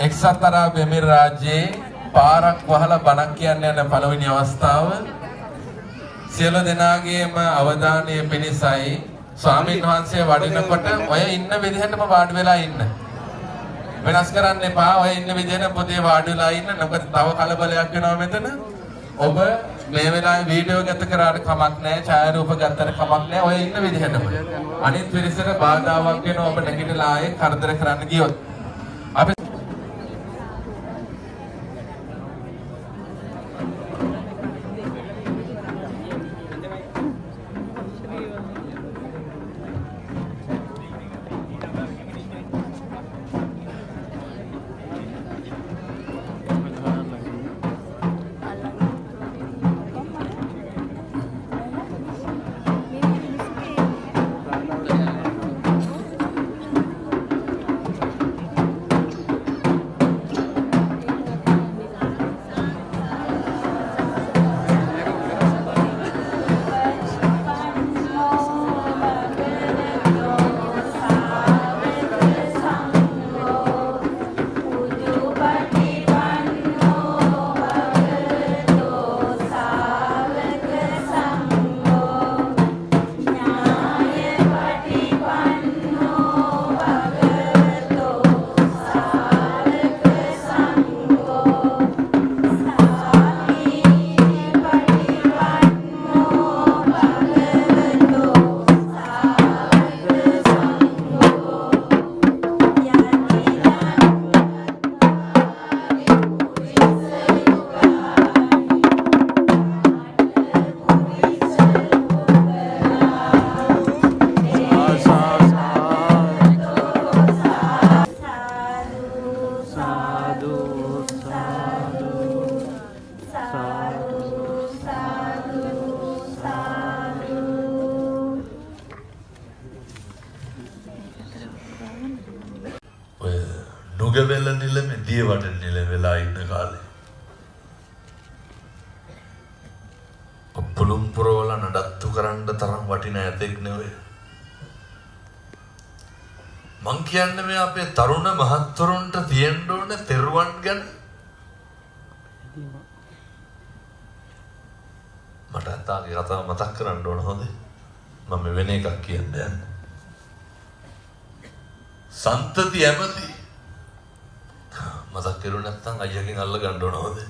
එක්සත් අරාබ් එමිරාජ්‍යයේ පාරක් වහලා බණක් කියන්න යන පළවෙනි අවස්ථාව සියලු දෙනාගේම අවධානය පිණිසයි ස්වාමීන් වහන්සේ වඩිනකොට ඔය ඉන්න විදිහටම වාඩි වෙලා ඉන්න. වෙනස් කරන්න එපා. ඔය ඉන්න විදිහට පොතේ වාඩි වෙලා ඉන්න. මොකද තව කලබලයක් වෙනවා මෙතන. ඔබ මේ වෙලාවේ වීඩියෝ ගත කරාට කමක් නැහැ. ඡායාරූප ගත්තට කමක් නැහැ. ඔය ඉන්න විදිහටම. අනිත් පිරිසට බාධාවක් වෙනවා ඔබ නැගිටලා ආයේ කරදර කරන්න ගියොත්. අපි නුගවැල නිලමේ දියවඩ නිල වෙලා ඉන්න කාලේ පුළුම් පුරවල නඩත්තු කරන්න තරම් වටින ඇතෙක් නෙවෙයි. මං කියන්නේ මේ අපේ තරුණ මහත්වරුන්ට තියෙන්න ඕන තෙරුවන් ගැන මට තාගේ කතාව මතක් කරන්න ඕන හොඳේ. මම වෙන එකක් කියන්න යන්නේ. සන්තති ඇමති මතක් කරුවේ නැත්නම් අයියගෙන් අල්ල ගන්න ඕන හොඳේ.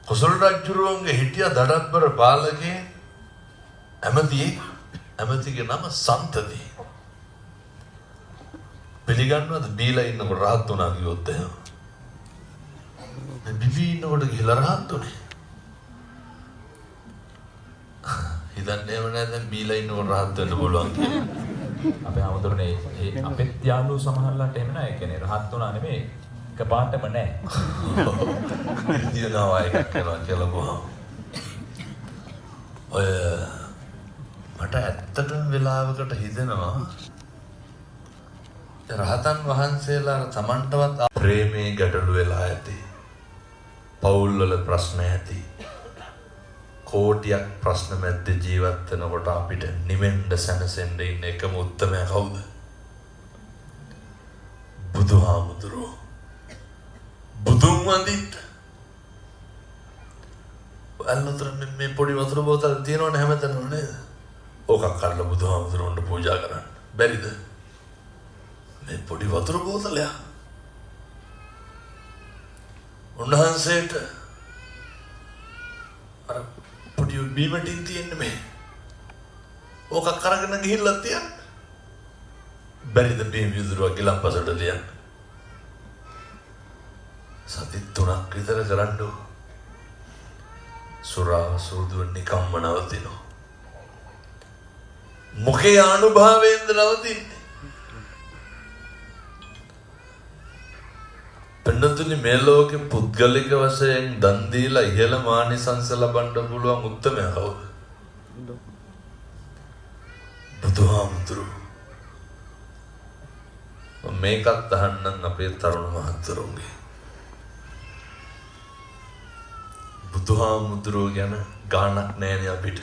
කොසල් රජුරුවන්ගේ හිටියා දඩබ්බර පාලකේ ඇමතිගේ නම සන්තති. පිළිගන්නවද බීලා ඉන්නකොට රහත් වුණා කිව්වොත් එහෙම? මේ බිබී ඉන්නකොට ගිහලා රහත් උනේ. හිතන්නේම නැහැ දැන් බීලා ඉන්නකොට රහත් වෙන්න පුළුවන් කියලා. අපේ ආමතුරුනේ ඒ අපේ යාළුවෝ සමහරලාට එහෙම නෑ. ඒ කියන්නේ රහත් වුණා නෙමෙයි. එකපාරටම නෑ. දිනනවා එකක් කරනවා කියලා බොහොම. ඔය මට ඇත්තටම වෙලාවකට හිතෙනවා රහතන් වහන්සේලා තමන්ටවත් ප්‍රේමේ ගැටලු වෙලා ඇති. පවුල් වල ප්‍රශ්න ඇති. කෝටියක් ප්‍රශ්න මැද්දේ ජීවත් වෙනකොට අපිට නිවෙන්න සැනසෙන්න ඉන්න එකම උත්තරය කවුද? බුදුහාමුදුරුවෝ. බුදුන් වඳින්න. අල්ලතර මේ පොඩි වතුර බෝතල් තියෙනවනේ හැමතැනම නේද? ඕකක් අරලා බුදුහාමුදුරුවන්ට පූජා කරන්න. බැරිද? මේ පොඩි වතුර බෝතලයක්. උන්වහන්සේට අර පොඩි බීමටින් තියෙන්නේ මේ. ඕක කරගෙන ගිහිල්ලා තියන්න. බැරිද බීම විදුරුවක් ගිලම්පසට තියන්න. සති 3ක් විතර කරන්නු. සුරා සූදුව නිකම්ම නවතිනවා. මොකේ අනුභවයෙන්ද නවතින්නේ? පෙන්නතුනි මේ ලෝකේ පුද්ගලික වශයෙන් දන් දීලා ඉහළ මානිසංස ලබන්න පුළුවන් උත්තරය කවුද? බුදුහාමුදුරුවෝ. මේකත් අහන්නම් අපේ තරුණ මහත්වරුන්ගේ. බුදුහාමුදුරුවෝ ගැන ගාණක් නෑනේ අපිට.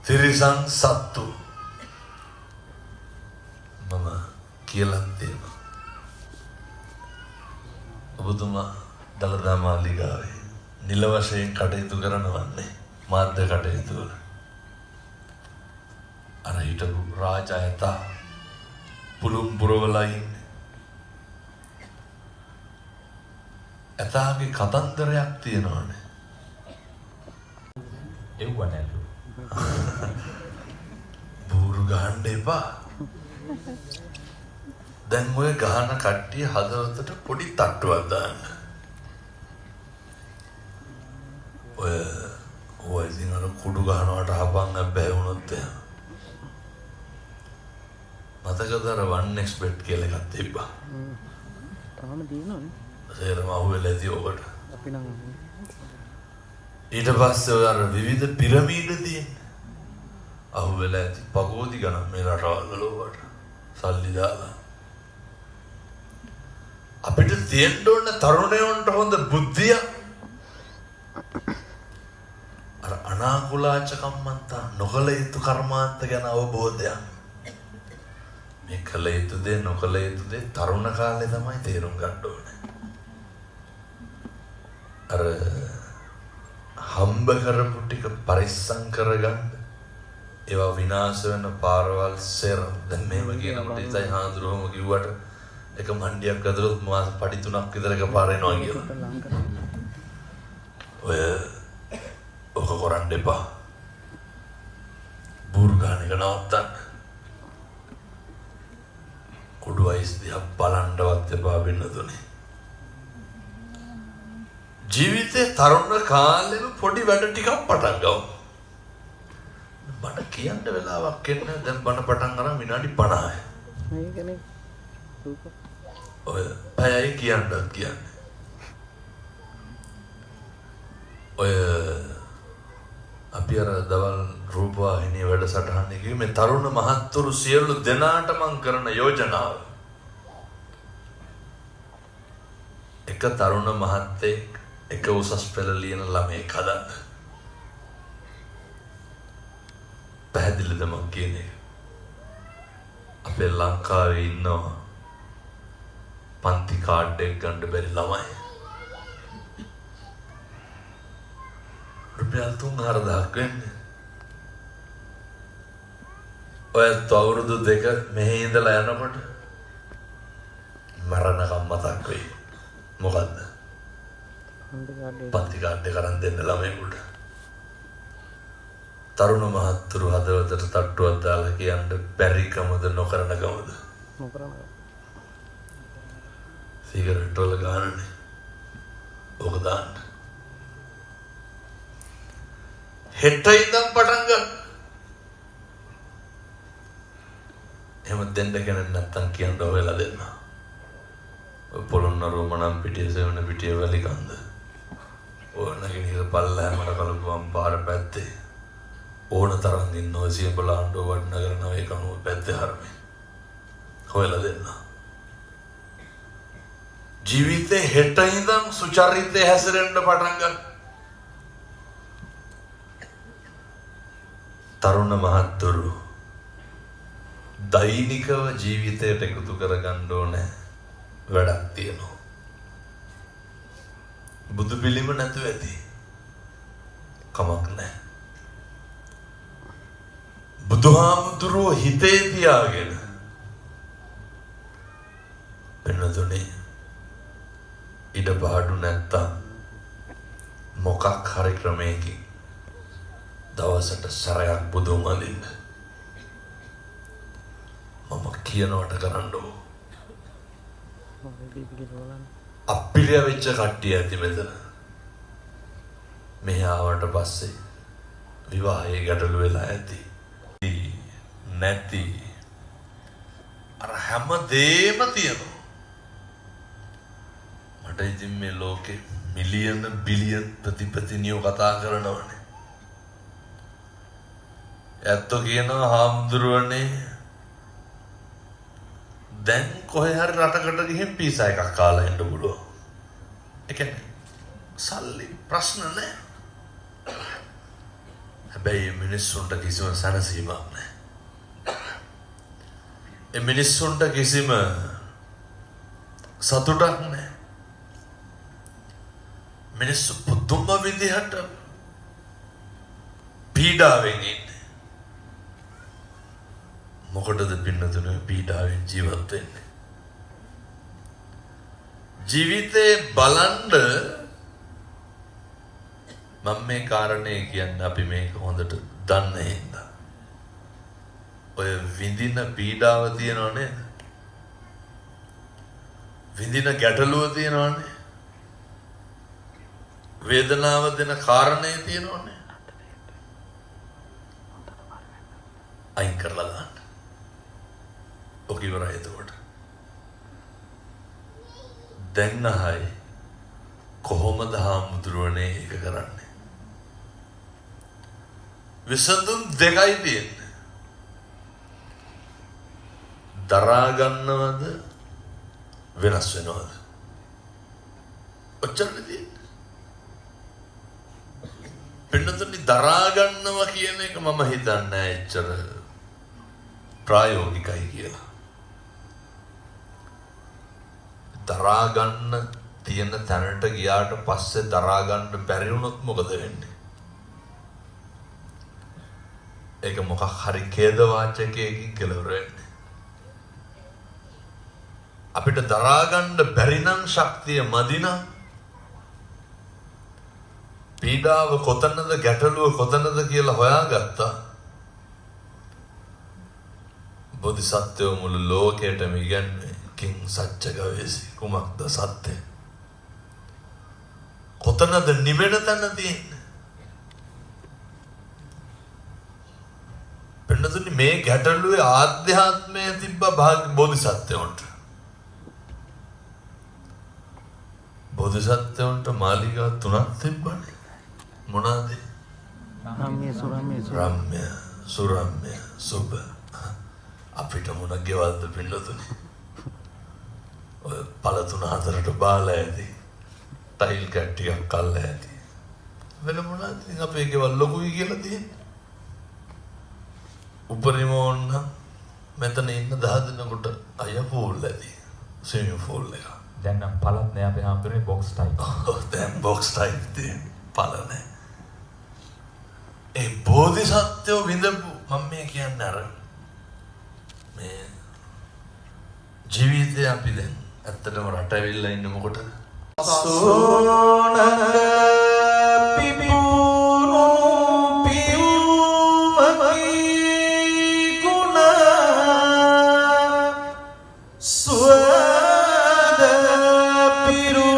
තිරිසන් සත්තු. මම කියලා තියෙනවා. ඔබතුමා දලදා මාලිගාවේ නිල වශයෙන් කටයුතු කරනවන්නේ මාධ්‍ය කටයුතු වල. අර හිටපු රාජායතා පුළුම් පුරවලා ඉන්නේ. ඇතාගේ කතන්දරයක් තියෙනවනේ. එව්ව නැලු. බూరు ගහන්න එපා. දැන් ඔය ගහන කට්ටිය හදවතට පොඩි තට්ටුවක් දාන්න. ඔය ඉතින් අර කුඩු ගහනවට හපන්න බැහැ වුණොත් එහෙම. මතකද අර 1xbet කියලා එකක් තිබ්බා. තාම තියෙනවනේ. සේරම අහුවෙලා ඇති ඔකට. අපි නම් ඊට පස්සේ ඔය අර විවිධ පිරමීඩ තියෙන්නේ. අහුවෙලා ඇති පගෝදි ගණන් මේ රටවල් වලට සල්ලි දාලා. අපිට තියෙන්න ඕන තරුණයන්ට හොඳ බුද්ධිය. අර අනාකුලාච කම්මන්තා නොකල යුතු කර්මාන්ත ගැන අවබෝධයක්. මේ කල යුතු දේ නොකල යුතු දේ තරුණ කාලේ තමයි තේරුම් ගන්න ඕනේ. අර හම්බ කරපු ටික පරිස්සම් කරගන්න. ඒවා විනාශ වෙන පාරවල් සෙරම්. දැන් මේව කියනකොට ඉතින් හාඳුරුවම කිව්වට එක මණ්ඩියක් ඇතුළත් මාස පඩි 3ක් විතර එකපාර එනවා කියලා. ඔය ඔක කරන්න එපා. බూరు ගන්න එක නවත්තන්න. කුඩු අයිස් දිහා බලන්නවත් එපා වෙන්නතුනේ. ජීවිතේ තරුණ කාලෙම පොඩි වැඩ ටිකක් පටන් ගමු. බණ කියන්න වෙලාවක් එන්නේ දැන් බණ පටන් අරන් විනාඩි 50යි. මේකනේ සූපර්. ඔය පැයයි කියන්නත් කියන්නේ. ඔය අපි අර දවල් රූපවාහිනිය වැඩසටහන එකේ මේ තරුණ මහත්තුරු සියලු දෙනාට මං කරන යෝජනාව. එක තරුණ මහත්තයෙක් එක උසස් පෙළ ලියන ළමයෙක් හදන්න. පැහැදිලිද මං කියන්නේ? අපේ ලංකාවේ ඉන්නවා පන්ති කාඩ් එක ගන්න බැරි ළමයි. රුපියල් 3000ක් වෙන්නේ. ඔය අවුරුදු 2 මෙහි ඉඳලා යනකොට මරණකම් මතක් වෙයි. මොකද්ද? පන්ති කාඩ් එක අරන් දෙන්න ළමයෙකුට. තරුණ මහත්තුරු හදවතට තට්ටුවක් දාලා කියන්න බැරිකමද නොකරනකමද? නොකරනවා. සිගරට් වල ගානනේ. ඕක දාන්න. හෙට ඉඳන් පටන් ගන්න. එහෙම දෙන්න කෙනෙක් නැත්තම් කියන්න ඔයලා දෙන්න. ඔය පොළොන්නරුව මනම් පිටිය සෙවන පිටිය වැලිකන්ද. ඕනගෙන ඉර පල්ලෑමට කලපුවම් පාර පැත්තේ. ඕන තරම් ඉන්නවා සියඹලාණ්ඩෝ වඩනගර 990 පැත්තේ හරමේ. හොයලා දෙන්න. ජීවිතේ හෙට ඉඳන් සුචරිතේ හැසිරෙන්න පටන් ගන්න. තරුණ මහත්තුරු දෛනිකව ජීවිතයට එකතු කරගන්න ඕනේ වැඩක් තියෙනවා. බුදු පිළිම නැතුව ඇති. කමක් නැහැ. බුදුහාමුදුරුවෝ හිතේ තියාගෙන වෙනතුනේ ඉඩ පාඩු නැත්තම් මොකක් හරි ක්‍රමයකින් දවසට සැරයක් බුදුන් වඳින්න. මම කියනවට කරන්න ඕ. අපිරිය වෙච්ච කට්ටිය ඇති මෙතන. මෙහි ආවට පස්සේ විවාහයේ ගැටලු වෙලා ඇති. නැති අර හැම දෙයක්ම තියෙනවා. මට ඉතින් මේ ලෝකේ මිලියන බිලියන් ප්‍රතිපතිනියෝ කතා කරනවනේ. ඇත්තෝ කියනවා හාමුදුරුවනේ දැන් කොහේ හරි රටකට ගිහින් පීසා එකක් කාලා එන්න පුළුවන්. ඒ කියන්නේ සල්ලි ප්‍රශ්න නැහැ. හැබැයි මිනිස්සුන්ට කිසිම සැනසීමක් නැහැ. ඒ මිනිස්සුන්ට කිසිම සතුටක් නැහැ. මිනිස්සු පුදුම විදිහට පීඩාවෙන් ඉන්නේ. මොකටද පින්නතුනේ පීඩාවෙන් ජීවත් වෙන්නේ? ජීවිතේ බලන්න මම මේ කාරණේ කියන්නේ අපි මේක හොඳට දන්නේ හින්දා. ඔය විඳින පීඩාව තියෙනව නේද? විඳින ගැටලුව තියෙනවනේ. වේදනාව දෙන කාරණේ තියෙනවනේ. අයින් කරලා දාන්න. ඔක ඉවරයි එතකොට. දැන් නහයි කොහොමද හාමුදුරුවනේ ඒක කරන්නේ? විසඳුම් දෙකයි තියෙන්නේ. දරා ගන්නවද වෙනස් වෙනවද? ඔච්චරනේ තියෙන්නේ. පින්නතුනි දරා ගන්නවා කියන එක මම හිතන්නේ එච්චර ප්‍රායෝගිකයි කියලා. දරා ගන්න තියෙන තැනට ගියාට පස්සේ දරා ගන්න බැරි වුණොත් මොකද වෙන්නේ? ඒක මොකක් හරි ඛේද වාචකයකින් කෙලවර වෙන්නේ. අපිට දරා ගන්න බැරි නම් ශක්තිය මදි නම් පීඩාව කොතනද ගැටලුව කොතනද කියලා හොයාගත්තා. බෝධිසත්වෝ මුළු ලෝකයටම ඉගන්නේ කිං සච්චගවේසි කුමක්ද සත්‍ය? කොතනද නිවෙන තැන තියෙන්නේ? පින්නතුනි මේ ගැටලුවේ ආධ්‍යාත්මය තිබ්බ බෝධිසත්වයන්ට. බෝධිසත්වයන්ට මාලිගා 3ක් තිබ්බනේ. මොනවාද? රම්‍ය සුරම්‍ය රම්‍ය සුරම්‍ය සුබ. අපිට මොන ගෙවල්ද පින්නතුනි? ඔය පළ 3-4ට බාලා ඇති. ටයිල් කැට්ටියක් අල්ල ඇති. වෙන මොනවද ඉතින් අපේ ගෙවල් ලොකුයි කියලා තියෙන්නේ? උපරිම ඕන්න මෙතන ඉන්න 10 දෙනෙකුට අය පූල් ඇති. ස්විමින් පූල් එක. දැන් නම් පළත් නෑ අපේ හැමෝටම බොක්ස් ටයිප්. ඔව් දැන් බොක්ස් ටයිප් තියෙන පළ නෑ. ඒ බෝධිසත්වෝ විඳපු මම මේ කියන්නේ අර මේ ජීවිතේ අපි දැන් ඇත්තටම රට ඇවිල්ලා ඉන්නේ මොකටද? සෝනක පිපුණු පියුමකී ගුණ සුවද පිරු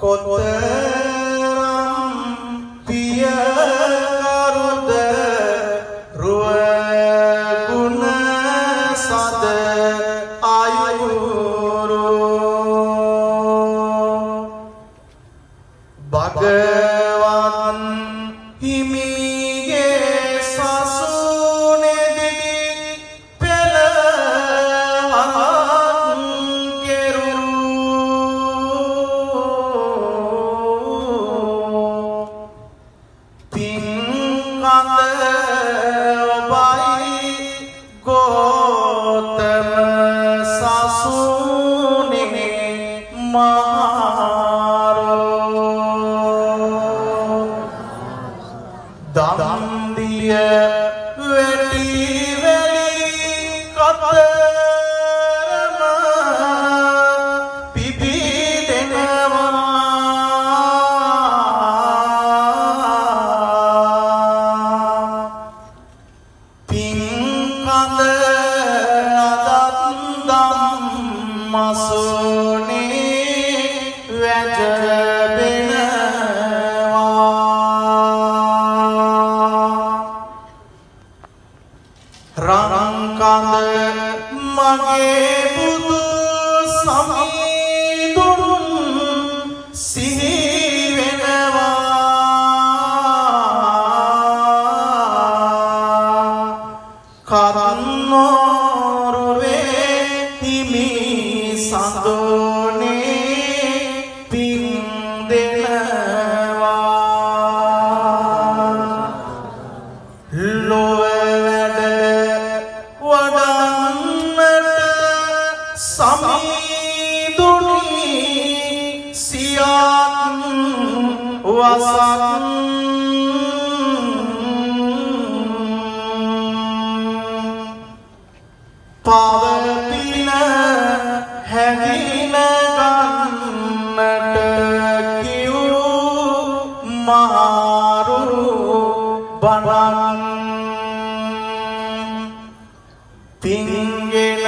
කොතරම් පිය කරුද රුව ගුණ සද ආයුරු භගවන් හිමිගේ සසුනේදී පෙළවන් කෙරු පින් කඳ ඔබයි ගෝතම සසුනේ මහරෝ දම්දිය වෙටි වෙලි කතරම පිපිදෙනවා පින් කඳ අදත් දම් මසුනේ වැජබෙනවා රං කඳ මගේ බුදු සමීදුන් සිහි වෙනවා කරන්නෝරුවේ හිමි සඳෝනේ පින් දෙනවා පවපින හැදින ගන්නට කිව් මහරු බණන් පින්ගෙන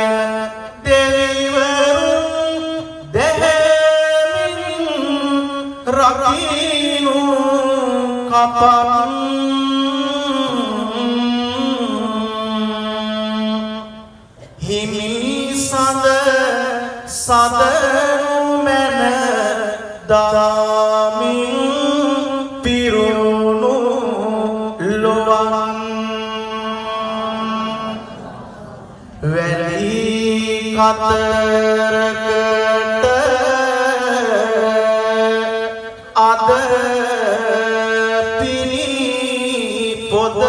දෙවිවරුන් දෙහෙමින් රකිනු කපන් හිමි සඳ සදනු මැන දාමින් පිරුණු ලොවන් වැරි කතරකට අද පිරි පොද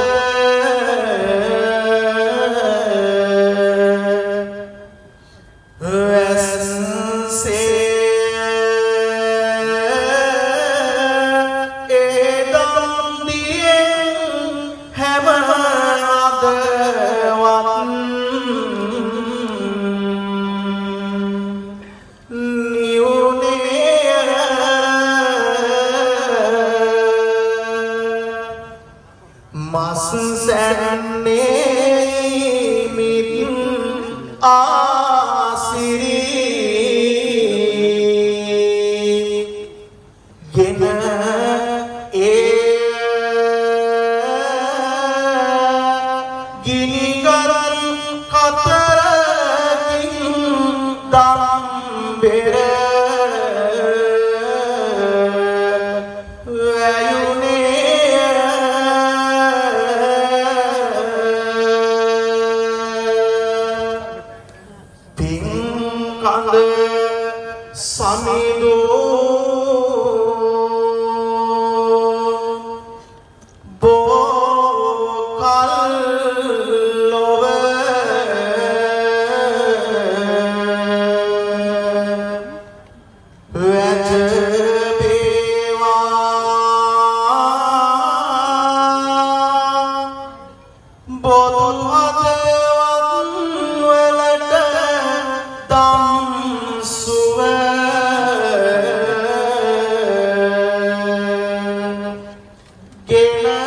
Get